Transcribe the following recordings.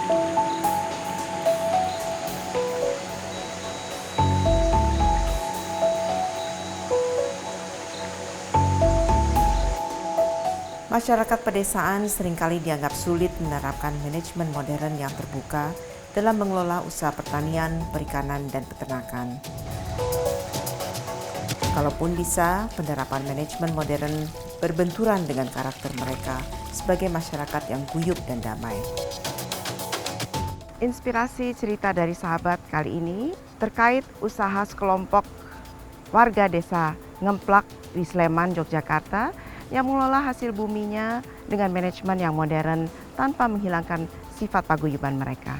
Masyarakat pedesaan seringkali dianggap sulit menerapkan manajemen modern yang terbuka dalam mengelola usaha pertanian, perikanan, dan peternakan. Kalaupun bisa, penerapan manajemen modern berbenturan dengan karakter mereka sebagai masyarakat yang guyup dan damai. Inspirasi cerita dari sahabat kali ini terkait usaha sekelompok warga desa Ngemplak di Sleman, Yogyakarta yang mengelola hasil buminya dengan manajemen yang modern tanpa menghilangkan sifat paguyuban mereka.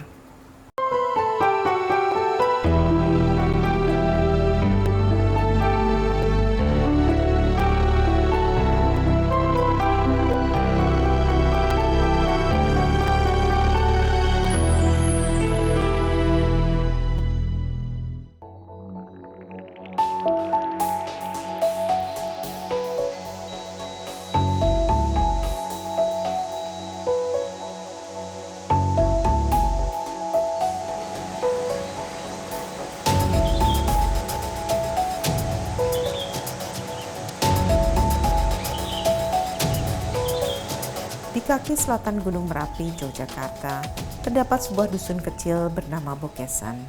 Di kaki selatan Gunung Merapi, Yogyakarta, terdapat sebuah dusun kecil bernama Bokesan.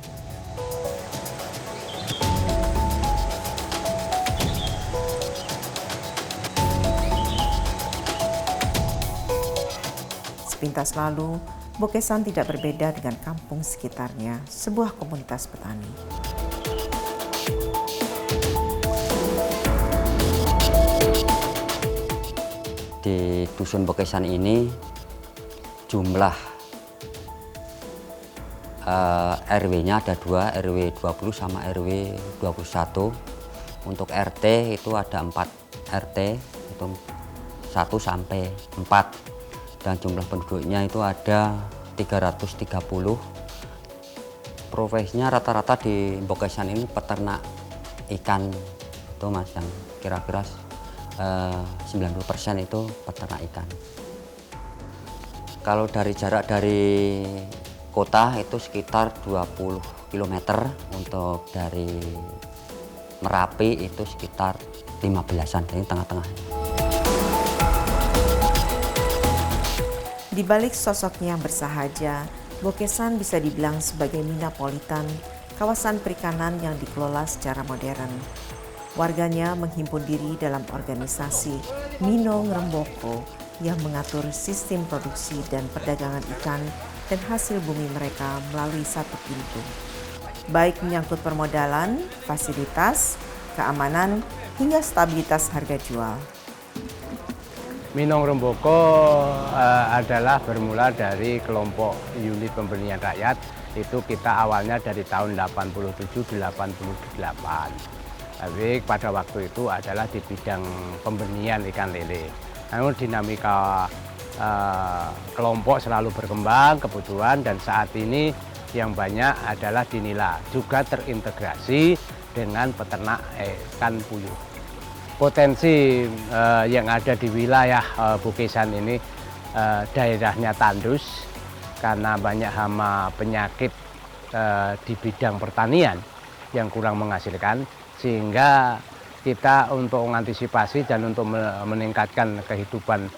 Sepintas lalu, Bokesan tidak berbeda dengan kampung sekitarnya, sebuah komunitas petani. Di dusun Bokesan ini jumlah RW-nya ada 2, RW 20 sama RW 21. Untuk RT itu ada 4 RT, itu 1 sampai 4. Dan jumlah penduduknya itu ada 330. Profesinya rata-rata di Bokesan ini peternak ikan itu Mas, yang kira-kira 90% itu peternak ikan. Kalau dari jarak dari kota itu sekitar 20 km, untuk dari Merapi itu sekitar 15-an, jadi tengah-tengah. Di balik sosoknya yang bersahaja, Bokesan bisa dibilang sebagai Minapolitan, kawasan perikanan yang dikelola secara modern. Warganya menghimpun diri dalam organisasi Mino Ngremboko yang mengatur sistem produksi dan perdagangan ikan dan hasil bumi mereka melalui satu pintu. Baik menyangkut permodalan, fasilitas, keamanan, hingga stabilitas harga jual. Mino Ngremboko adalah bermula dari kelompok unit pemberdayaan rakyat. Itu kita awalnya dari tahun 87-88. Tapi pada waktu itu adalah di bidang pembenihan ikan lele. Namun dinamika kelompok selalu berkembang, kebutuhan, dan saat ini yang banyak adalah di nila. Juga terintegrasi dengan peternak ikan puyuh. Potensi yang ada di wilayah Bokesan ini daerahnya tandus karena banyak hama penyakit di bidang pertanian yang kurang menghasilkan, sehingga kita untuk mengantisipasi dan untuk meningkatkan kehidupan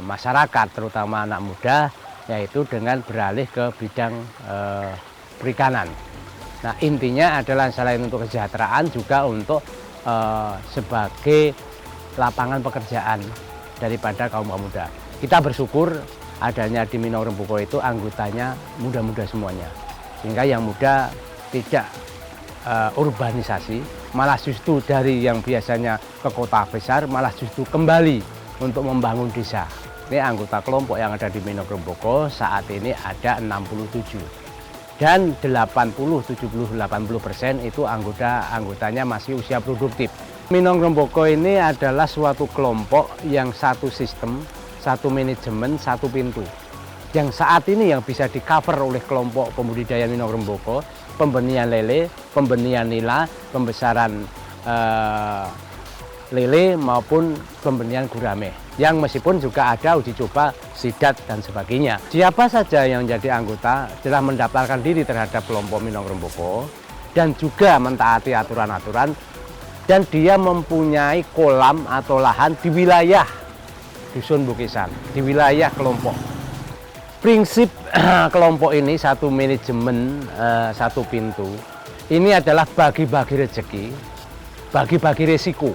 masyarakat, terutama anak muda, yaitu dengan beralih ke bidang perikanan. Nah, intinya adalah selain untuk kesejahteraan juga untuk sebagai lapangan pekerjaan daripada kaum muda. Kita bersyukur adanya di Mino Ngremboko itu anggotanya muda-muda semuanya, sehingga yang muda tidak urbanisasi, malah justru dari yang biasanya ke kota besar, malah justru kembali untuk membangun desa. Ini anggota kelompok yang ada di Mino Ngremboko saat ini ada 67. Dan 80-70-80% itu anggotanya masih usia produktif. Mino Ngremboko ini adalah suatu kelompok yang satu sistem, satu manajemen, satu pintu. Yang saat ini yang bisa di-cover oleh kelompok pembudidaya Mino Ngremboko, pembenihan lele, pembenihan nila, pembesaran lele maupun pembenihan gurame. Yang meskipun juga ada uji coba sidat dan sebagainya. Siapa saja yang menjadi anggota telah mendaftarkan diri terhadap kelompok Minang Remboko dan juga mentaati aturan-aturan, dan dia mempunyai kolam atau lahan di wilayah Dusun Bukisan, di wilayah kelompok. Prinsip kelompok ini satu manajemen, satu pintu. Ini adalah bagi-bagi rezeki, bagi-bagi resiko.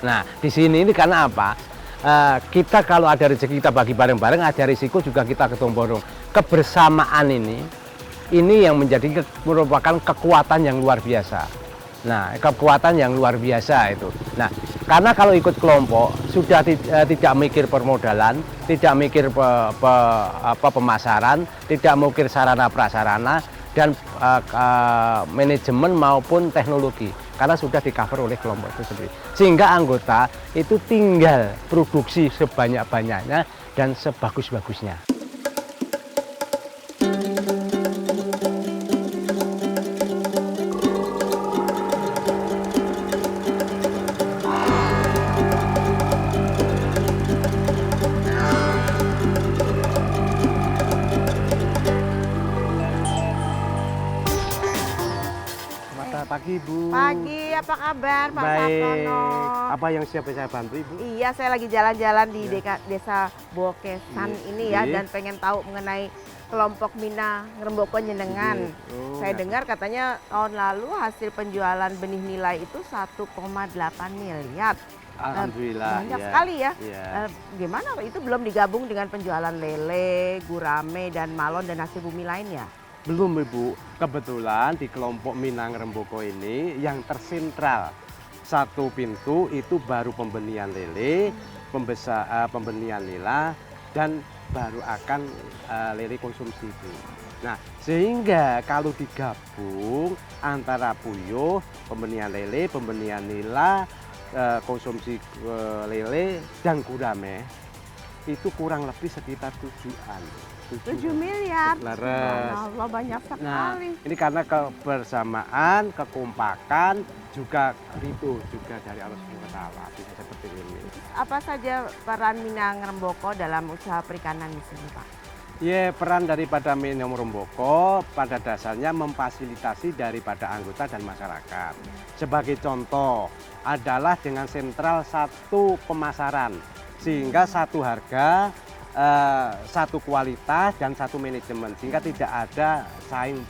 Nah, di sini ini karena apa? Kita kalau ada rezeki kita bagi bareng-bareng, ada risiko juga kita ketemu. Kebersamaan ini yang merupakan kekuatan yang luar biasa. Nah, kekuatan yang luar biasa itu. Nah, karena kalau ikut kelompok sudah tidak mikir permodalan, tidak mikir pemasaran, tidak mikir sarana prasarana dan manajemen maupun teknologi, karena sudah di-cover oleh kelompok itu sendiri. Sehingga anggota itu tinggal produksi sebanyak-banyaknya dan sebagus-bagusnya. Pagi Bu. Pagi, apa kabar Pak Baik. Sartono? Apa yang siap saya bantu Ibu? Iya, saya lagi jalan-jalan di desa Bokesan ini ya, Iya. dan pengen tahu mengenai kelompok Mina Ngremboko Njenengan. Oh, Saya ya. dengar katanya tahun lalu hasil penjualan benih nilai itu 1,8 miliar. Alhamdulillah. Banyak ya. sekali ya. Iya. Gimana itu belum digabung dengan penjualan lele, gurame, dan malon dan hasil bumi lainnya? Belum Ibu, kebetulan di kelompok Minang Remboko ini yang tersentral satu pintu itu baru pembenihan lele, pembenihan nila, dan baru akan lele konsumsi itu. Nah, sehingga kalau digabung antara puyuh, pembenihan lele, pembenihan nila, konsumsi lele, dan gurame, itu kurang lebih sekitar 7 miliar. Laras. Allah, banyak Nah, sekali. ini karena kebersamaan, kekompakan, juga ridho juga dari Allah Subhanahu wa Ta'ala, bisa seperti ini. Apa saja peran Mina Ngremboko dalam usaha perikanan di sini, Pak? Ya, peran daripada Minang Remboko pada dasarnya memfasilitasi daripada anggota dan masyarakat. Sebagai contoh adalah dengan sentral satu pemasaran, sehingga satu harga, satu kualitas dan satu manajemen, sehingga tidak ada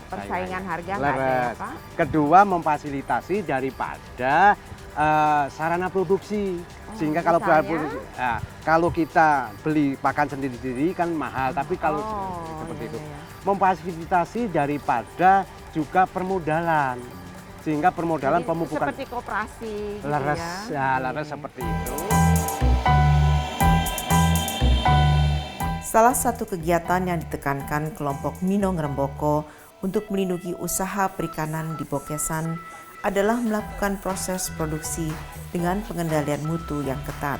Persaingan harga nggak ada ya, Laras. Pak? Kedua, memfasilitasi daripada sarana produksi, sehingga kalau misalnya? kalau kita beli pakan sendiri-sendiri kan mahal, tapi kalau seperti itu memfasilitasi daripada juga permodalan, sehingga permodalan Jadi pemupukan seperti koperasi gitu laras, ya. laras seperti itu. Salah satu kegiatan yang ditekankan kelompok Mino Ngremboko untuk melindungi usaha perikanan di Bokesan adalah melakukan proses produksi dengan pengendalian mutu yang ketat.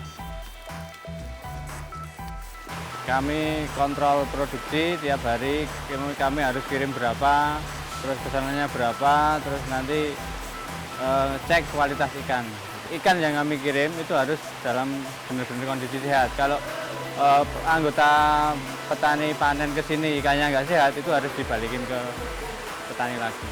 Kami kontrol produksi tiap hari, kami harus kirim berapa, terus pesanannya berapa, terus nanti cek kualitas ikan. Ikan yang kami kirim itu harus dalam benar-benar kondisi sehat. Kalau anggota petani panen ke sini ikannya nggak sehat, itu harus dibalikin ke petani lagi.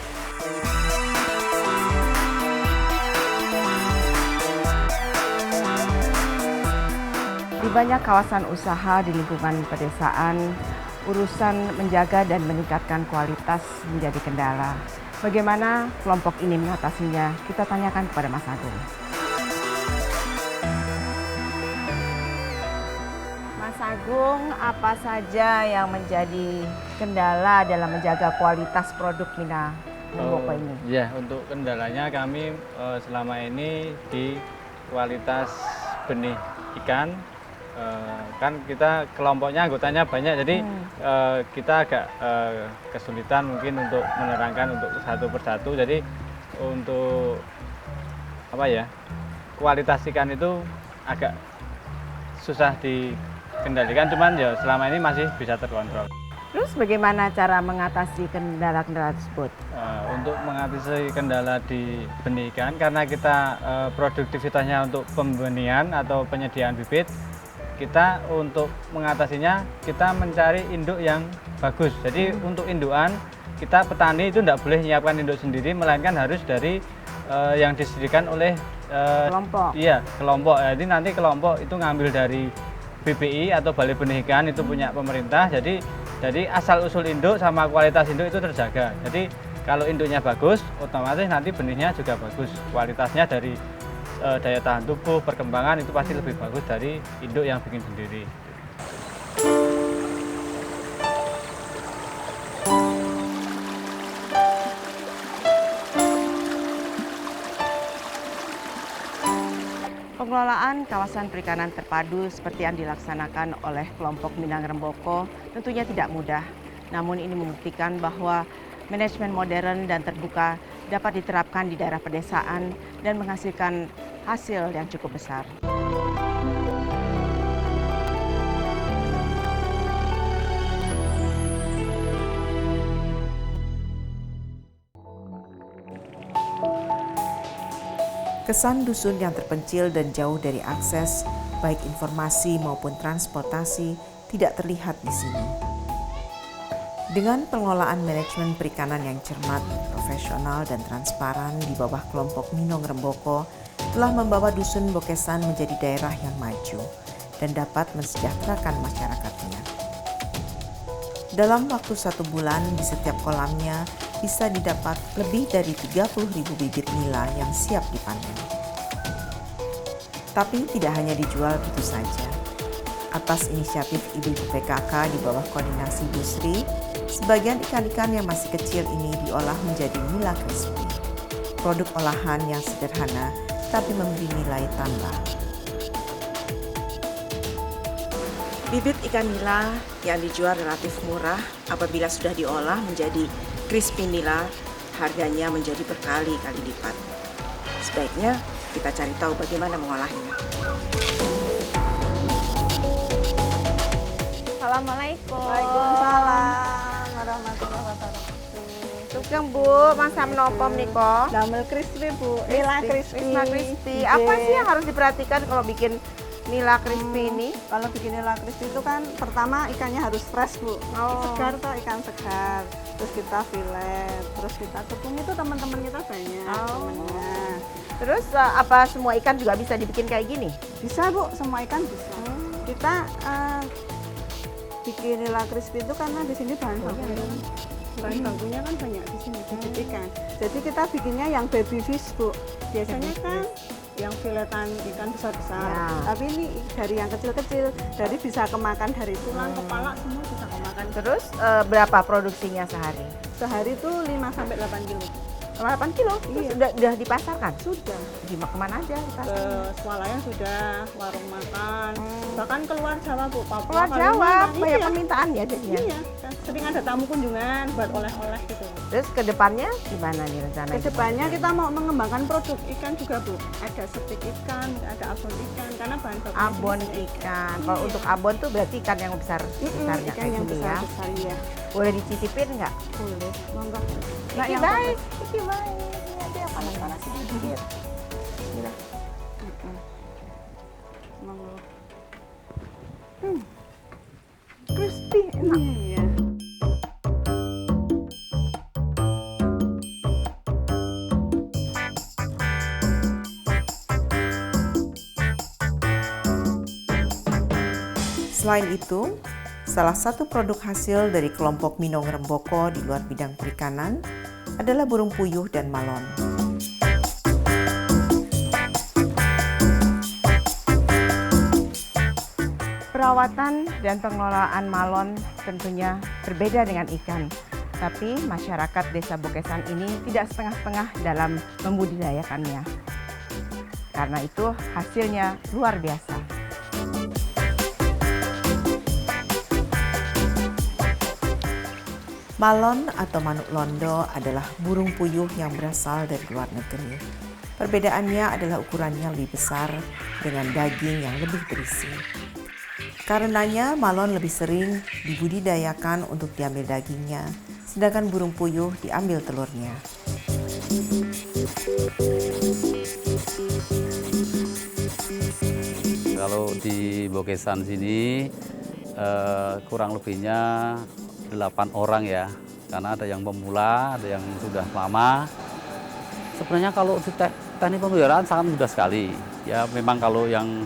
Di banyak kawasan usaha di lingkungan pedesaan, urusan menjaga dan meningkatkan kualitas menjadi kendala. Bagaimana kelompok ini mengatasinya? Kita tanyakan kepada Mas Agung. Mas Agung, apa saja yang menjadi kendala dalam menjaga kualitas produk Mina Ngremboko ini? Ya, untuk kendalanya kami selama ini di kualitas benih ikan. Kan kita kelompoknya anggotanya banyak, jadi kita agak kesulitan mungkin untuk menerangkan untuk satu persatu. Jadi untuk apa ya, kualitas ikan itu agak susah dikendalikan, cuman ya selama ini masih bisa terkontrol. Terus bagaimana cara mengatasi kendala-kendala tersebut? Untuk mengatasi kendala di benih ikan, karena kita produktivitasnya untuk pembenihan atau penyediaan bibit, kita untuk mengatasinya kita mencari induk yang bagus. Jadi untuk indukan, kita petani itu tidak boleh menyiapkan induk sendiri, melainkan harus dari yang disediakan oleh Kelompok. Iya, kelompok. Jadi nanti kelompok itu ngambil dari BPI atau Balai Benih Ikan, itu punya pemerintah. Jadi asal usul induk sama kualitas induk itu terjaga. Jadi kalau induknya bagus, otomatis nanti benihnya juga bagus. Kualitasnya dari daya tahan tubuh, perkembangan itu pasti lebih bagus dari induk yang bikin sendiri. Pengelolaan kawasan perikanan terpadu seperti yang dilaksanakan oleh kelompok Minang Remboko tentunya tidak mudah. Namun ini membuktikan bahwa manajemen modern dan terbuka dapat diterapkan di daerah pedesaan dan menghasilkan hasil yang cukup besar. Kesan dusun yang terpencil dan jauh dari akses, baik informasi maupun transportasi, tidak terlihat di sini. Dengan pengelolaan manajemen perikanan yang cermat, profesional, dan transparan di bawah kelompok Minang Remboko, telah membawa dusun Bokesan menjadi daerah yang maju dan dapat mensejahterakan masyarakatnya. Dalam waktu 1 bulan, di setiap kolamnya bisa didapat lebih dari 30.000 bibit nila yang siap dipanen. Tapi tidak hanya dijual begitu saja. Atas inisiatif ibu-ibu PKK di bawah koordinasi Bu Sri, sebagian ikan-ikan yang masih kecil ini diolah menjadi nila crispy. Produk olahan yang sederhana tapi memberi nilai tambah. Bibit ikan nila yang dijual relatif murah apabila sudah diolah menjadi crispy nila, harganya menjadi berkali-kali lipat. Sebaiknya kita cari tahu bagaimana mengolahnya. Assalamualaikum. Waalaikumsalam warahmatullahi wabarakatuh. Sugeng Bu, masa menapa menika? Damel crispy Bu, nila crispy. Nila crispy. Apa sih yang harus diperhatikan kalau bikin nila crispy ini? Kalau bikin nila crispy itu kan pertama ikannya harus fresh Bu. Segar tuh ikan segar. Terus kita filet, terus kita tepung itu teman-teman kita banyak temennya. Terus apa semua ikan juga bisa dibikin kayak gini? Bisa Bu, semua ikan bisa. Kita bikin nila crispy itu karena di sini bahan bakunya kan banyak di sini bibit ikan. Jadi kita bikinnya yang baby fish Bu. Biasanya kan yang filetan ikan besar-besar. Ya. Tapi ini dari yang kecil-kecil, dari bisa kemakan dari tulang, kepala semua bisa kemakan. Terus berapa produksinya sehari? Sehari itu 5 sampai 8 kilo. 8 kilo? Terus Iya. udah dipasarkan? Sudah. Di kemana aja Ke dipasarkan? swalayan sudah, warung makan, bahkan keluar Jawa Bu, Papua, Keluar Jawa, Kalimantan. banyak Iya. permintaan ya jadinya. Iya, kan sering ada tamu kunjungan buat oleh-oleh gitu. Terus ke depannya gimana nih rencananya? Kedepannya kita mau mengembangkan produk ikan juga Bu. Ada stik ikan, ada abon ikan, karena bahan bakunya Abon jenis ikan. Kalau Iya. untuk abon tuh berarti ikan yang besarnya ikan kayak yang gini ya. besar-besar ya. Boleh dicicipin nggak? Boleh, monggo. Iki baik, iki baik. Ini aja yang panas-panas sedikit. Gila. Monggo. Crispy ini ya. Selain itu, salah satu produk hasil dari kelompok Minang Remboko di luar bidang perikanan adalah burung puyuh dan malon. Perawatan dan pengelolaan malon tentunya berbeda dengan ikan. Tapi masyarakat Desa Bokesan ini tidak setengah-setengah dalam membudidayakannya. Karena itu hasilnya luar biasa. Malon atau manuk londo adalah burung puyuh yang berasal dari luar negeri. Perbedaannya adalah ukurannya lebih besar dengan daging yang lebih berisi. Karenanya malon lebih sering dibudidayakan untuk diambil dagingnya, sedangkan burung puyuh diambil telurnya. Kalau di Bokesan sini kurang lebihnya 8 orang ya, karena ada yang pemula, ada yang sudah lama. Sebenarnya kalau di teknik pemeliharaan sangat mudah sekali. Ya memang kalau yang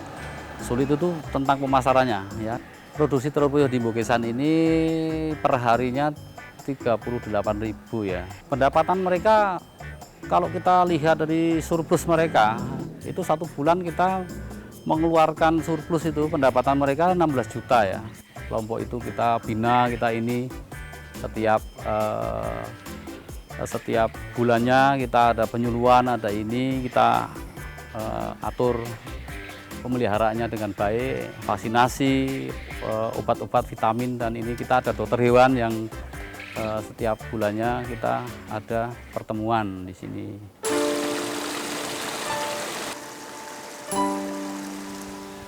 sulit itu tentang pemasarannya ya. Produksi telur puyuh di Bokesan ini perharinya 38.000 ya. Pendapatan mereka kalau kita lihat dari surplus mereka itu 1 bulan kita mengeluarkan surplus itu pendapatan mereka 16 juta ya. Kelompok itu kita bina, kita ini setiap bulannya kita ada penyuluhan, ada ini kita atur pemeliharaannya dengan baik, vaksinasi, obat-obat vitamin, dan ini kita ada dokter hewan yang setiap bulannya kita ada pertemuan di sini.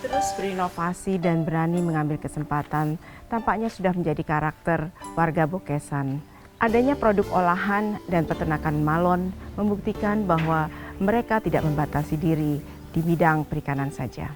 Terus berinovasi dan berani mengambil kesempatan tampaknya sudah menjadi karakter warga Bokesan. Adanya produk olahan dan peternakan malon membuktikan bahwa mereka tidak membatasi diri di bidang perikanan saja.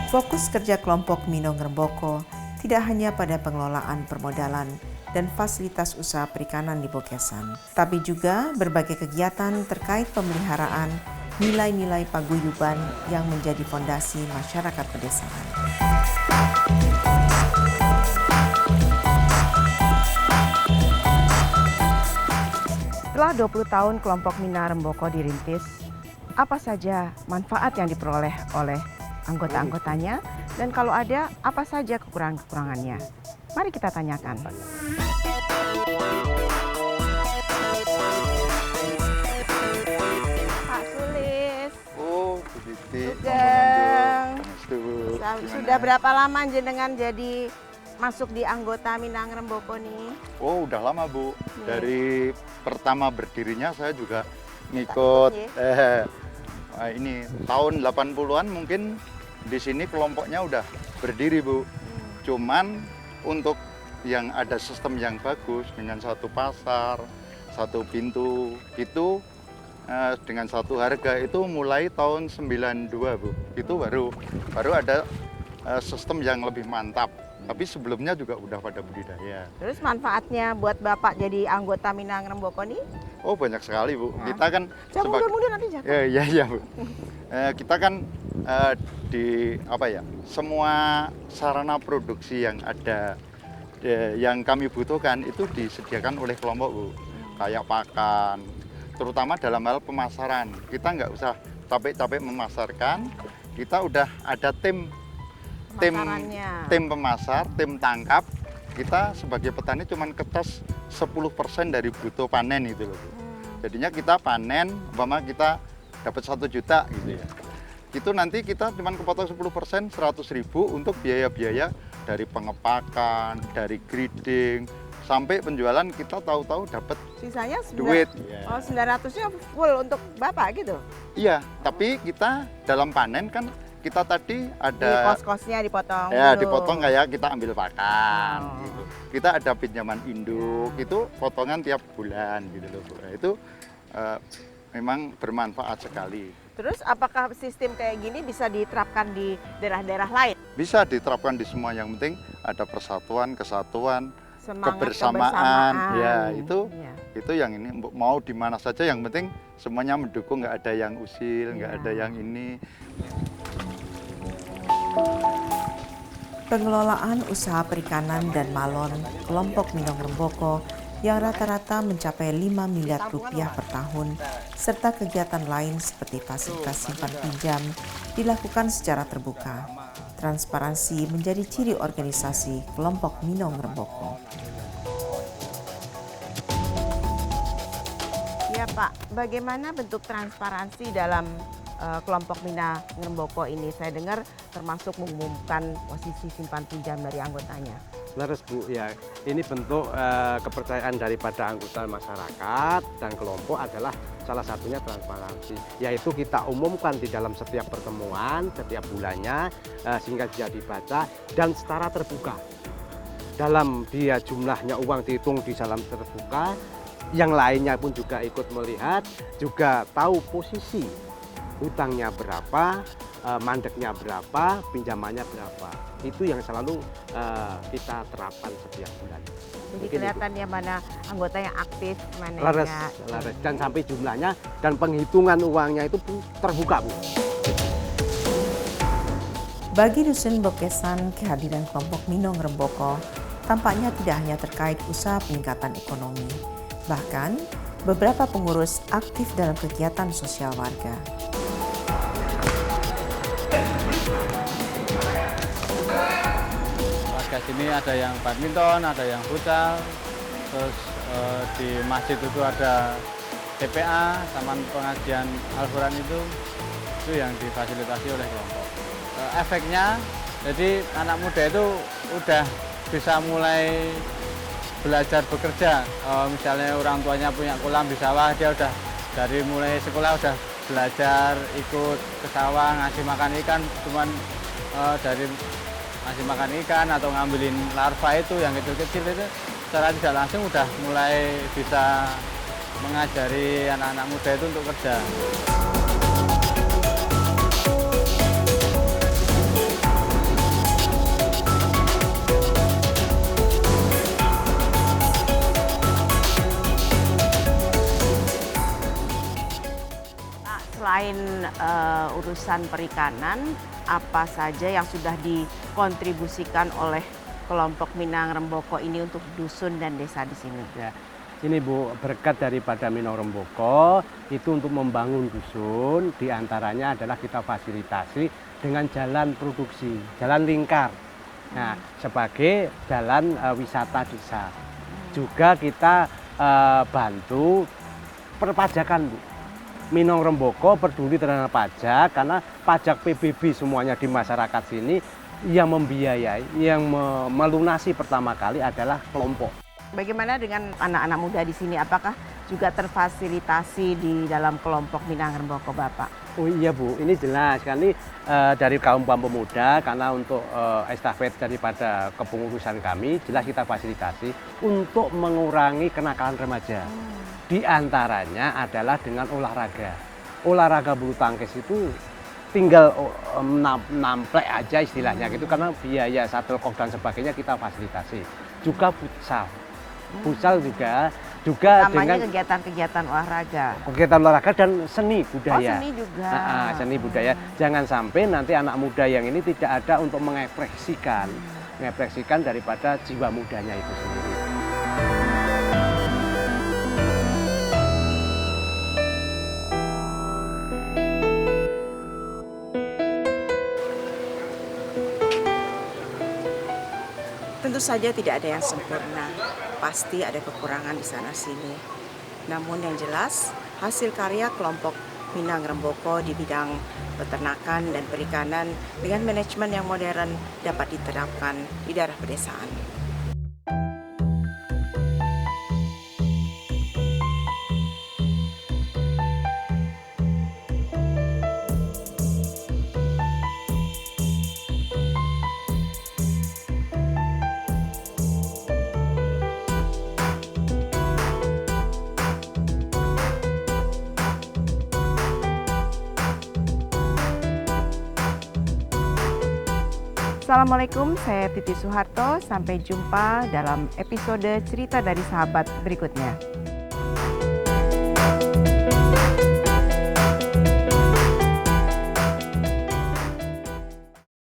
Fokus kerja kelompok Minong Remboko tidak hanya pada pengelolaan permodalan dan fasilitas usaha perikanan di Bokesan, tapi juga berbagai kegiatan terkait pemeliharaan nilai-nilai paguyuban yang menjadi fondasi masyarakat pedesaan. Setelah 20 tahun kelompok Mina Remboko dirintis, apa saja manfaat yang diperoleh oleh anggota-anggotanya, dan kalau ada, apa saja kekurangan-kekurangannya? Mari kita tanyakan. Pak Sulis. Oh, Bu Titi. Sugeng. Gimana? Sudah berapa lama jenengan jadi masuk di anggota Minang Remboko nih? Oh, udah lama, Bu. Dari pertama berdirinya saya juga ngikut ini tahun 80-an mungkin di sini kelompoknya udah berdiri, Bu. Cuman untuk yang ada sistem yang bagus dengan satu pasar, satu pintu itu dengan satu harga itu mulai tahun 92, Bu. Itu baru ada sistem yang lebih mantap. Tapi sebelumnya juga udah pada budidaya. Terus manfaatnya buat Bapak jadi anggota Minang Remboko nih? Oh, banyak sekali, Bu. Kita kan Jangan mundur-mundur nanti jatuh. Iya, Bu. Kita kan semua sarana produksi yang ada yang kami butuhkan itu disediakan oleh kelompok, Bu. Kayak pakan, terutama dalam hal pemasaran. Kita nggak usah capek-capek memasarkan, kita udah ada tim pemasar, tim tangkap. Kita sebagai petani cuma ketes 10% dari bruto panen itu loh, Bu. Jadinya kita panen, umpama kita dapat 1 juta gitu ya. Itu nanti kita cuma kepotong 10%, 100.000 untuk biaya-biaya dari pengepakan, dari grading, sampai penjualan kita tahu-tahu dapat sisanya duit. Oh, 900-nya full untuk Bapak gitu? Iya, tapi kita dalam panen kan kita tadi ada di kos-kosnya dipotong. Ya, dulu. dipotong kayak kita ambil pakan gitu. Kita ada pinjaman induk, itu potongan tiap bulan gitu loh, Bu. Nah, itu memang bermanfaat sekali. Terus apakah sistem kayak gini bisa diterapkan di daerah-daerah lain? Bisa diterapkan di semua, yang penting ada persatuan, kesatuan, Semangat kebersamaan. Ya, Iya. itu yang ini mau di mana saja, yang penting semuanya mendukung, nggak ada yang usil, nggak ada yang ini. Pengelolaan usaha perikanan dan malon kelompok Minong Remboko yang rata-rata mencapai 5 miliar rupiah per tahun, serta kegiatan lain seperti fasilitas simpan pinjam dilakukan secara terbuka. Transparansi menjadi ciri organisasi kelompok Minong Remboko. Ya Pak, bagaimana bentuk transparansi dalam kelompok Minang Remboko ini? Saya dengar termasuk mengumumkan posisi simpan pinjam dari anggotanya. Leres Bu, ya ini bentuk kepercayaan daripada anggota masyarakat dan kelompok adalah salah satunya transparansi, yaitu kita umumkan di dalam setiap pertemuan, setiap bulannya, sehingga bisa dibaca dan secara terbuka. Dalam dia jumlahnya uang dihitung di dalam terbuka, yang lainnya pun juga ikut melihat, juga tahu posisi hutangnya berapa, mandeknya berapa, pinjamannya berapa. Itu yang selalu kita terapkan setiap bulan. Jadi kelihatan ya mana anggota yang aktif, mana lares, dan sampai jumlahnya dan penghitungan uangnya itu pun terbuka, Bu. Bagi Dusun Bokesan, kehadiran kelompok Minong Remboko tampaknya tidak hanya terkait usaha peningkatan ekonomi, bahkan beberapa pengurus aktif dalam kegiatan sosial warga. Warga sini ada yang badminton, ada yang futsal, terus di masjid itu ada TPA, Taman Pengajian Al-Quran itu yang difasilitasi oleh kelompok. Efeknya, jadi anak muda itu udah bisa mulai belajar bekerja. Misalnya orang tuanya punya kolam di sawah, dia udah dari mulai sekolah udah belajar ikut ke sawah ngasih makan ikan, cuman dari ngasih makan ikan atau ngambilin larva itu yang kecil-kecil itu secara tidak langsung udah mulai bisa mengajari anak-anak muda itu untuk kerja. Selain urusan perikanan, apa saja yang sudah dikontribusikan oleh kelompok Minang Remboko ini untuk dusun dan desa di sini? Ya, ini Bu, berkat daripada Minang Remboko itu untuk membangun dusun, diantaranya adalah kita fasilitasi dengan jalan produksi, jalan lingkar. Nah, sebagai jalan wisata desa. Juga kita bantu perpajakan, Bu. Minang Remboko peduli terhadap pajak karena pajak PBB semuanya di masyarakat sini yang membiayai, yang melunasi pertama kali adalah kelompok. Bagaimana dengan anak-anak muda di sini? Apakah juga terfasilitasi di dalam kelompok Minang Remboko, Bapak? Oh iya Bu, ini jelas kali dari kaum pemuda karena untuk estafet daripada kepengurusan kami jelas kita fasilitasi untuk mengurangi kenakalan remaja. Di antaranya adalah dengan olahraga. Olahraga bulu tangkis itu tinggal namplek aja istilahnya gitu karena biaya shuttlecock dan sebagainya kita fasilitasi. Juga futsal. Futsal juga namanya dengan kegiatan-kegiatan olahraga. Kegiatan olahraga dan seni budaya. Oh, seni juga. Seni budaya. Jangan sampai nanti anak muda yang ini tidak ada untuk mengekspresikan daripada jiwa mudanya itu sendiri. Tentu saja tidak ada yang sempurna, pasti ada kekurangan di sana-sini. Namun yang jelas, hasil karya kelompok Minang Remboko di bidang peternakan dan perikanan dengan manajemen yang modern dapat diterapkan di daerah pedesaan. Assalamualaikum, saya Titi Soeharto. Sampai jumpa dalam episode Cerita dari Sahabat berikutnya.